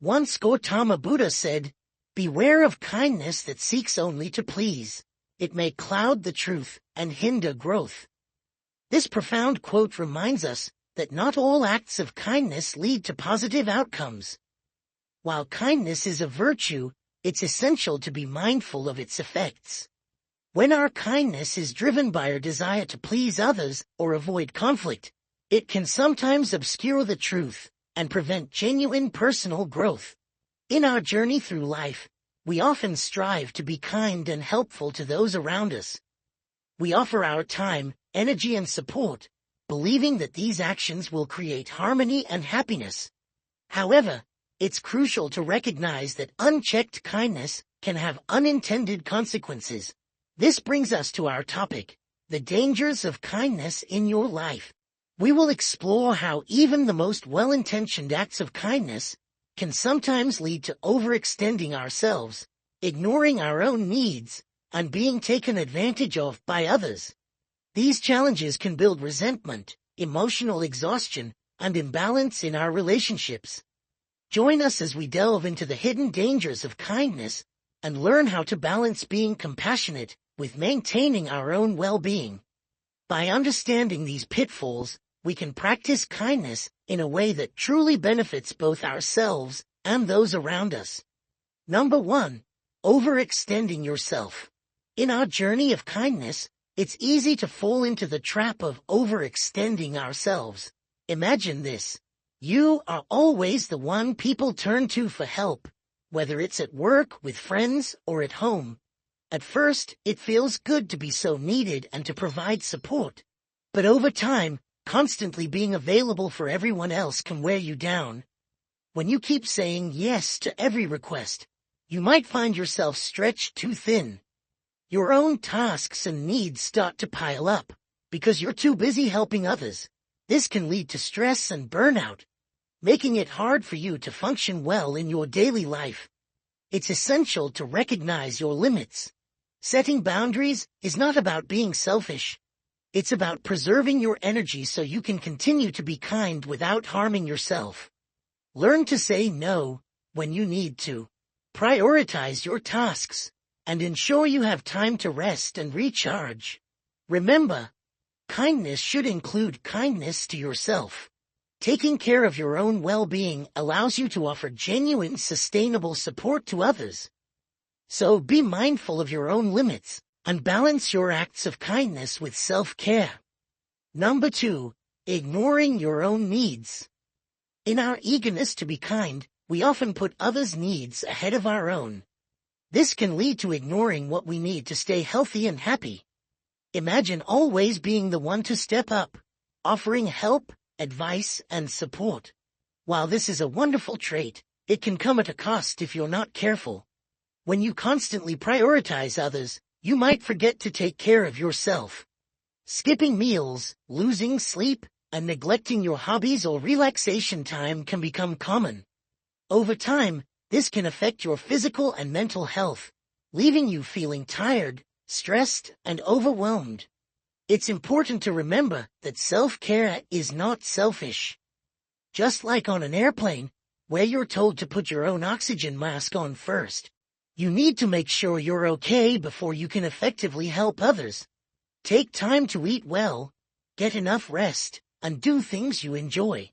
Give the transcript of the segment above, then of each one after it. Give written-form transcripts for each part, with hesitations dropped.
Once Gautama Buddha said, "Beware of kindness that seeks only to please. It may cloud the truth and hinder growth." This profound quote reminds us that not all acts of kindness lead to positive outcomes. While kindness is a virtue, it's essential to be mindful of its effects. When our kindness is driven by our desire to please others or avoid conflict, it can sometimes obscure the truth and prevent genuine personal growth. In our journey through life, we often strive to be kind and helpful to those around us. We offer our time, energy, and support, believing that these actions will create harmony and happiness. However, it's crucial to recognize that unchecked kindness can have unintended consequences. This brings us to our topic, the dangers of kindness in your life. We will explore how even the most well-intentioned acts of kindness can sometimes lead to overextending ourselves, ignoring our own needs, and being taken advantage of by others. These challenges can build resentment, emotional exhaustion, and imbalance in our relationships. Join us as we delve into the hidden dangers of kindness and learn how to balance being compassionate with maintaining our own well-being. By understanding these pitfalls, we can practice kindness in a way that truly benefits both ourselves and those around us. Number 1. Overextending yourself. In our journey of kindness, it's easy to fall into the trap of overextending ourselves. Imagine this. You are always the one people turn to for help, whether it's at work, with friends, or at home. At first, it feels good to be so needed and to provide support. But over time, constantly being available for everyone else can wear you down. When you keep saying yes to every request, you might find yourself stretched too thin. Your own tasks and needs start to pile up because you're too busy helping others. This can lead to stress and burnout, making it hard for you to function well in your daily life. It's essential to recognize your limits. Setting boundaries is not about being selfish. It's about preserving your energy so you can continue to be kind without harming yourself. Learn to say no when you need to. Prioritize your tasks and ensure you have time to rest and recharge. Remember, kindness should include kindness to yourself. Taking care of your own well-being allows you to offer genuine, sustainable support to others. So be mindful of your own limits and balance your acts of kindness with self-care. Number 2, ignoring your own needs. In our eagerness to be kind, we often put others' needs ahead of our own. This can lead to ignoring what we need to stay healthy and happy. Imagine always being the one to step up, offering help, advice, and support. While this is a wonderful trait, it can come at a cost if you're not careful. When you constantly prioritize others, you might forget to take care of yourself. Skipping meals, losing sleep, and neglecting your hobbies or relaxation time can become common. Over time, this can affect your physical and mental health, leaving you feeling tired, stressed, and overwhelmed. It's important to remember that self-care is not selfish. Just like on an airplane, where you're told to put your own oxygen mask on first, you need to make sure you're okay before you can effectively help others. Take time to eat well, get enough rest, and do things you enjoy.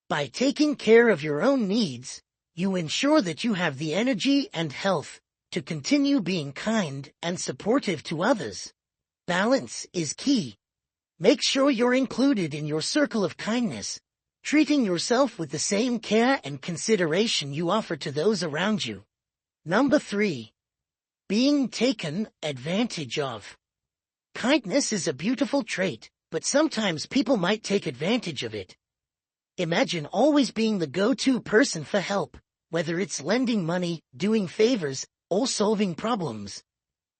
By taking care of your own needs, you ensure that you have the energy and health to continue being kind and supportive to others. Balance is key. Make sure you're included in your circle of kindness, treating yourself with the same care and consideration you offer to those around you. Number 3. Being taken advantage of. Kindness is a beautiful trait, but sometimes people might take advantage of it. Imagine always being the go-to person for help, whether it's lending money, doing favors, or solving problems.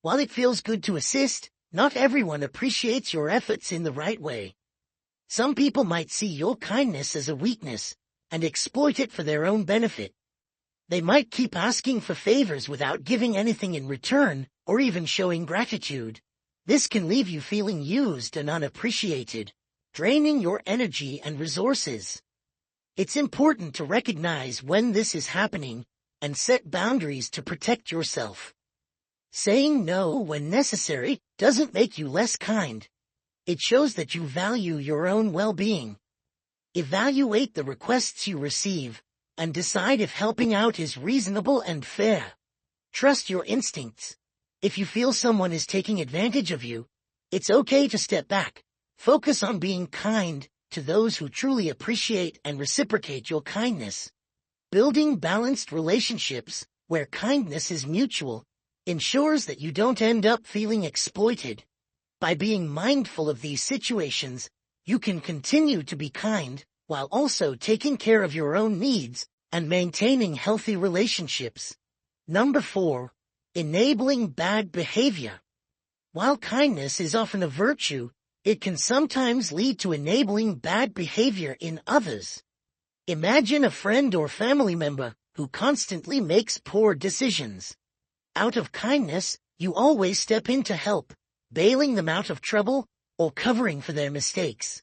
While it feels good to assist, not everyone appreciates your efforts in the right way. Some people might see your kindness as a weakness and exploit it for their own benefit. They might keep asking for favors without giving anything in return or even showing gratitude. This can leave you feeling used and unappreciated, draining your energy and resources. It's important to recognize when this is happening and set boundaries to protect yourself. Saying no when necessary doesn't make you less kind. It shows that you value your own well-being. Evaluate the requests you receive and decide if helping out is reasonable and fair. Trust your instincts. If you feel someone is taking advantage of you, it's okay to step back. Focus on being kind to those who truly appreciate and reciprocate your kindness. Building balanced relationships where kindness is mutual ensures that you don't end up feeling exploited. By being mindful of these situations, you can continue to be kind while also taking care of your own needs and maintaining healthy relationships. Number 4. Enabling bad behavior. While kindness is often a virtue, it can sometimes lead to enabling bad behavior in others. Imagine a friend or family member who constantly makes poor decisions. Out of kindness, you always step in to help, bailing them out of trouble or covering for their mistakes.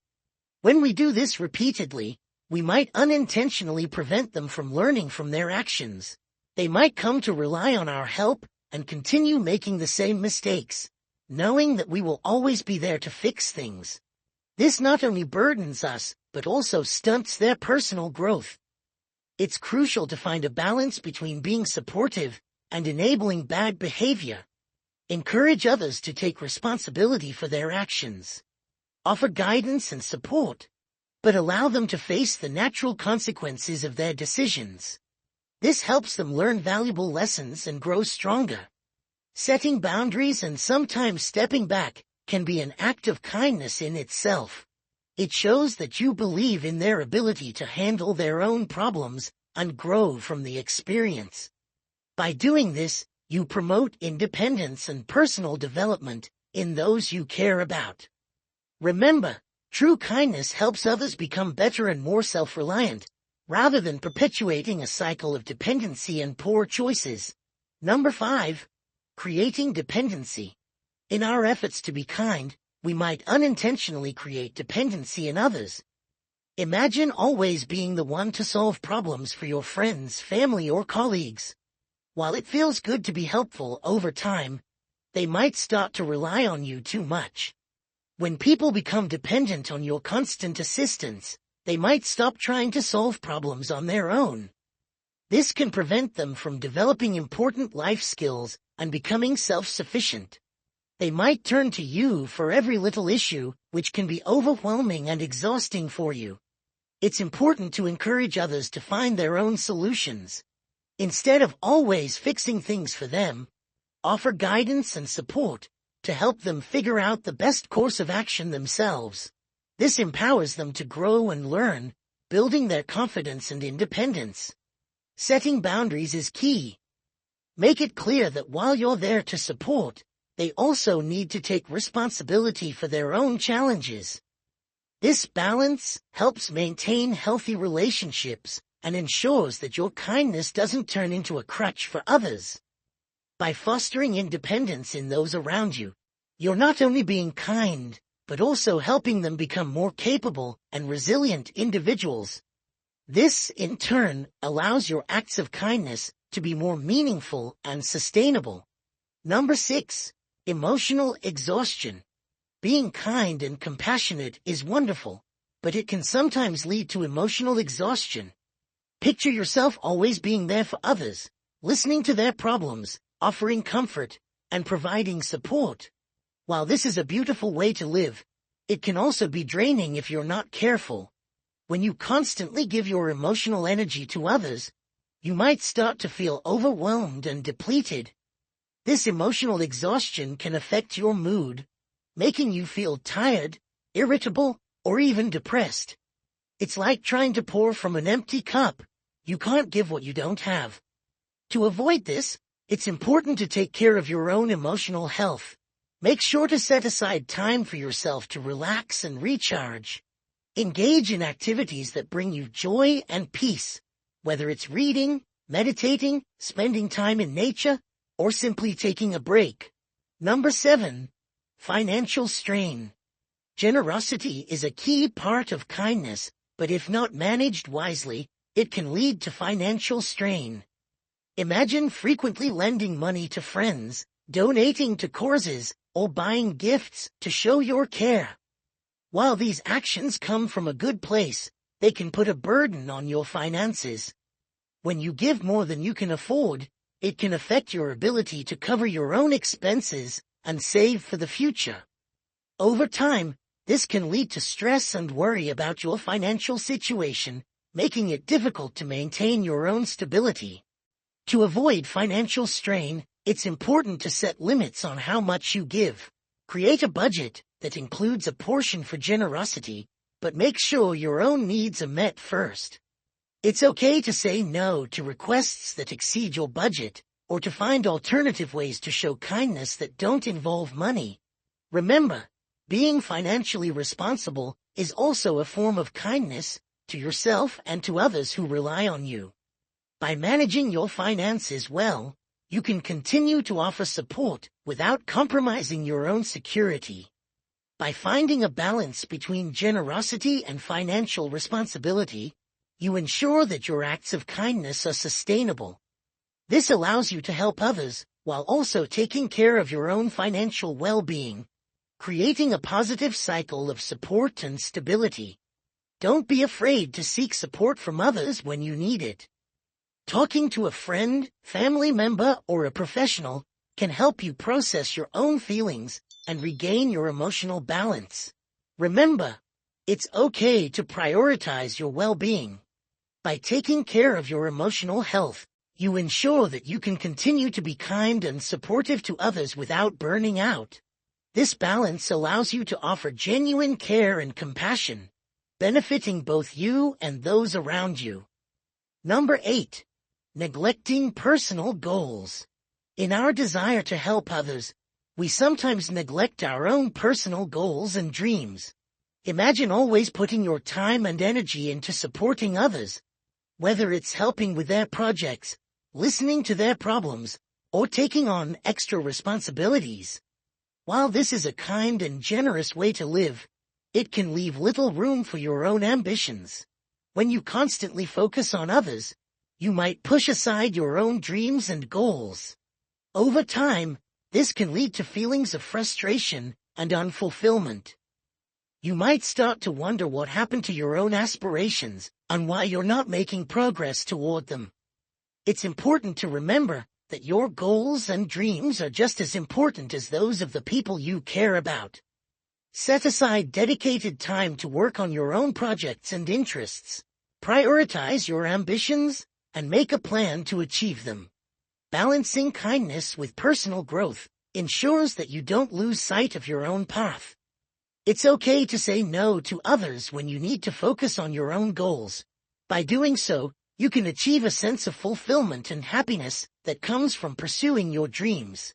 When we do this repeatedly, we might unintentionally prevent them from learning from their actions. They might come to rely on our help and continue making the same mistakes, knowing that we will always be there to fix things. This not only burdens us, but also stunts their personal growth. It's crucial to find a balance between being supportive and enabling bad behavior. Encourage others to take responsibility for their actions. Offer guidance and support, but allow them to face the natural consequences of their decisions. This helps them learn valuable lessons and grow stronger. Setting boundaries and sometimes stepping back can be an act of kindness in itself. It shows that you believe in their ability to handle their own problems and grow from the experience. By doing this, you promote independence and personal development in those you care about. Remember, true kindness helps others become better and more self-reliant, rather than perpetuating a cycle of dependency and poor choices. Number 5. Creating dependency. In our efforts to be kind, we might unintentionally create dependency in others. Imagine always being the one to solve problems for your friends, family, or colleagues. While it feels good to be helpful over time, they might start to rely on you too much. When people become dependent on your constant assistance, they might stop trying to solve problems on their own. This can prevent them from developing important life skills and becoming self-sufficient. They might turn to you for every little issue, which can be overwhelming and exhausting for you. It's important to encourage others to find their own solutions. Instead of always fixing things for them, offer guidance and support to help them figure out the best course of action themselves. This empowers them to grow and learn, building their confidence and independence. Setting boundaries is key. Make it clear that while you're there to support, they also need to take responsibility for their own challenges. This balance helps maintain healthy relationships and ensures that your kindness doesn't turn into a crutch for others. By fostering independence in those around you, you're not only being kind, but also helping them become more capable and resilient individuals. This, in turn, allows your acts of kindness to be more meaningful and sustainable. Number 6. Emotional exhaustion. Being kind and compassionate is wonderful, but it can sometimes lead to emotional exhaustion. Picture yourself always being there for others, listening to their problems, offering comfort, and providing support. While this is a beautiful way to live, it can also be draining if you're not careful. When you constantly give your emotional energy to others, you might start to feel overwhelmed and depleted. This emotional exhaustion can affect your mood, making you feel tired, irritable, or even depressed. It's like trying to pour from an empty cup. You can't give what you don't have. To avoid this, it's important to take care of your own emotional health. Make sure to set aside time for yourself to relax and recharge. Engage in activities that bring you joy and peace, whether it's reading, meditating, spending time in nature, or simply taking a break. Number 7. Financial strain. Generosity is a key part of kindness, but if not managed wisely, it can lead to financial strain. Imagine frequently lending money to friends, donating to causes, or buying gifts to show your care. While these actions come from a good place, they can put a burden on your finances. When you give more than you can afford, it can affect your ability to cover your own expenses and save for the future. Over time, this can lead to stress and worry about your financial situation, making it difficult to maintain your own stability. To avoid financial strain, it's important to set limits on how much you give. Create a budget that includes a portion for generosity, but make sure your own needs are met first. It's okay to say no to requests that exceed your budget, or to find alternative ways to show kindness that don't involve money. Remember, being financially responsible is also a form of kindness to yourself and to others who rely on you. By managing your finances well, you can continue to offer support without compromising your own security. By finding a balance between generosity and financial responsibility, you ensure that your acts of kindness are sustainable. This allows you to help others while also taking care of your own financial well-being, creating a positive cycle of support and stability. Don't be afraid to seek support from others when you need it. Talking to a friend, family member, or a professional can help you process your own feelings and regain your emotional balance. Remember, it's okay to prioritize your well-being. By taking care of your emotional health, you ensure that you can continue to be kind and supportive to others without burning out. This balance allows you to offer genuine care and compassion, benefiting both you and those around you. Number 8. Neglecting personal goals. In our desire to help others, we sometimes neglect our own personal goals and dreams. Imagine always putting your time and energy into supporting others, whether it's helping with their projects, listening to their problems, or taking on extra responsibilities. While this is a kind and generous way to live, it can leave little room for your own ambitions. When you constantly focus on others, you might push aside your own dreams and goals. Over time, this can lead to feelings of frustration and unfulfillment. You might start to wonder what happened to your own aspirations and why you're not making progress toward them. It's important to remember that your goals and dreams are just as important as those of the people you care about. Set aside dedicated time to work on your own projects and interests. Prioritize your ambitions and make a plan to achieve them. Balancing kindness with personal growth ensures that you don't lose sight of your own path. It's okay to say no to others when you need to focus on your own goals. By doing so, you can achieve a sense of fulfillment and happiness that comes from pursuing your dreams.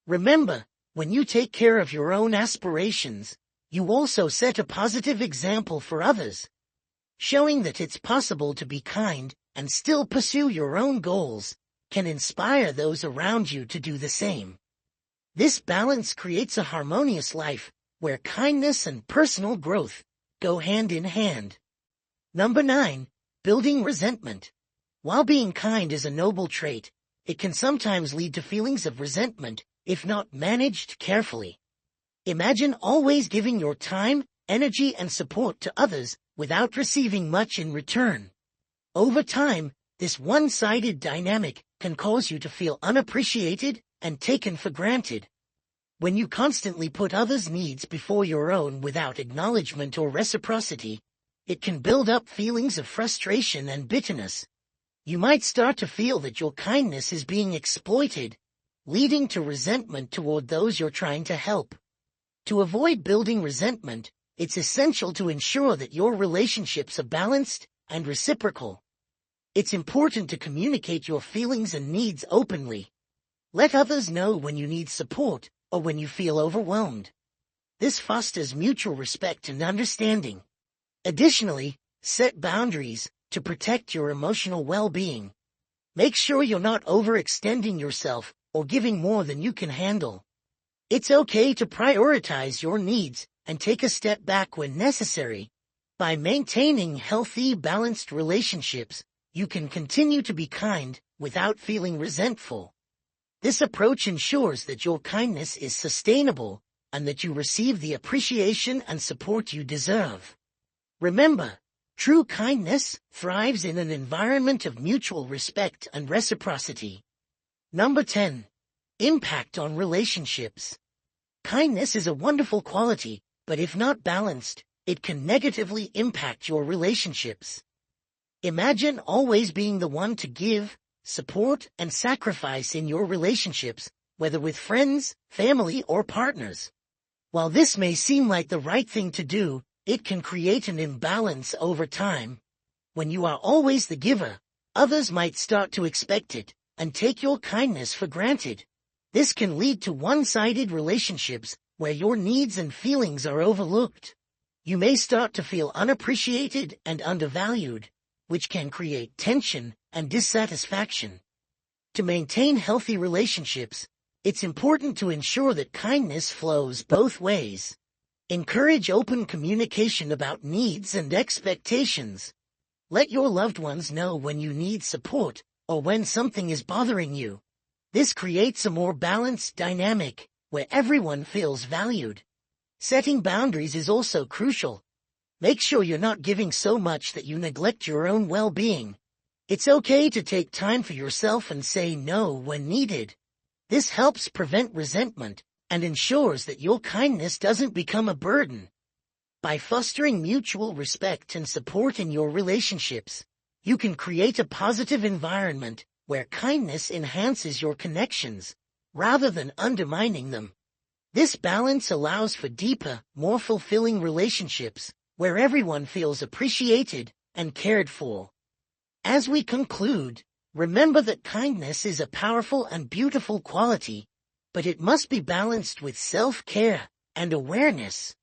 Remember, when you take care of your own aspirations, you also set a positive example for others. Showing that it's possible to be kind and still pursue your own goals can inspire those around you to do the same. This balance creates a harmonious life where kindness and personal growth go hand in hand. Number 9. Building resentment. While being kind is a noble trait, it can sometimes lead to feelings of resentment if not managed carefully. Imagine always giving your time, energy, and support to others without receiving much in return. Over time, this one-sided dynamic can cause you to feel unappreciated and taken for granted. When you constantly put others' needs before your own without acknowledgement or reciprocity, it can build up feelings of frustration and bitterness. You might start to feel that your kindness is being exploited, leading to resentment toward those you're trying to help. To avoid building resentment, it's essential to ensure that your relationships are balanced and reciprocal. It's important to communicate your feelings and needs openly. Let others know when you need support or when you feel overwhelmed. This fosters mutual respect and understanding. Additionally, set boundaries to protect your emotional well-being. Make sure you're not overextending yourself or giving more than you can handle. It's okay to prioritize your needs and take a step back when necessary. By maintaining healthy, balanced relationships, you can continue to be kind without feeling resentful. This approach ensures that your kindness is sustainable and that you receive the appreciation and support you deserve. Remember, true kindness thrives in an environment of mutual respect and reciprocity. Number 10. Impact on relationships. Kindness is a wonderful quality, but if not balanced, it can negatively impact your relationships. Imagine always being the one to give, support, and sacrifice in your relationships, whether with friends, family, or partners. While this may seem like the right thing to do, it can create an imbalance over time. When you are always the giver, others might start to expect it and take your kindness for granted. This can lead to one-sided relationships where your needs and feelings are overlooked. You may start to feel unappreciated and undervalued, which can create tension and dissatisfaction. To maintain healthy relationships, it's important to ensure that kindness flows both ways. Encourage open communication about needs and expectations. Let your loved ones know when you need support or when something is bothering you. This creates a more balanced dynamic where everyone feels valued. Setting boundaries is also crucial. Make sure you're not giving so much that you neglect your own well-being. It's okay to take time for yourself and say no when needed. This helps prevent resentment and ensures that your kindness doesn't become a burden. By fostering mutual respect and support in your relationships, you can create a positive environment where kindness enhances your connections, rather than undermining them. This balance allows for deeper, more fulfilling relationships, where everyone feels appreciated and cared for. As we conclude, remember that kindness is a powerful and beautiful quality, but it must be balanced with self-care and awareness.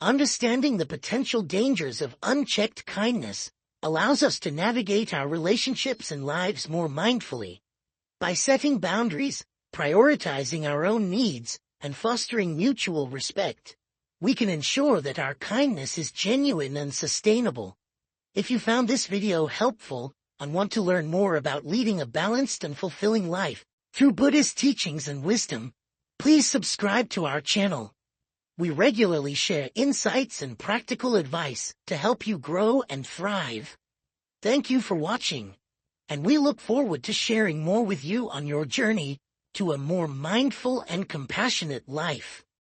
Understanding the potential dangers of unchecked kindness allows us to navigate our relationships and lives more mindfully. By setting boundaries, prioritizing our own needs, and fostering mutual respect, we can ensure that our kindness is genuine and sustainable. If you found this video helpful and want to learn more about leading a balanced and fulfilling life through Buddhist teachings and wisdom, please subscribe to our channel. We regularly share insights and practical advice to help you grow and thrive. Thank you for watching, and we look forward to sharing more with you on your journey to a more mindful and compassionate life.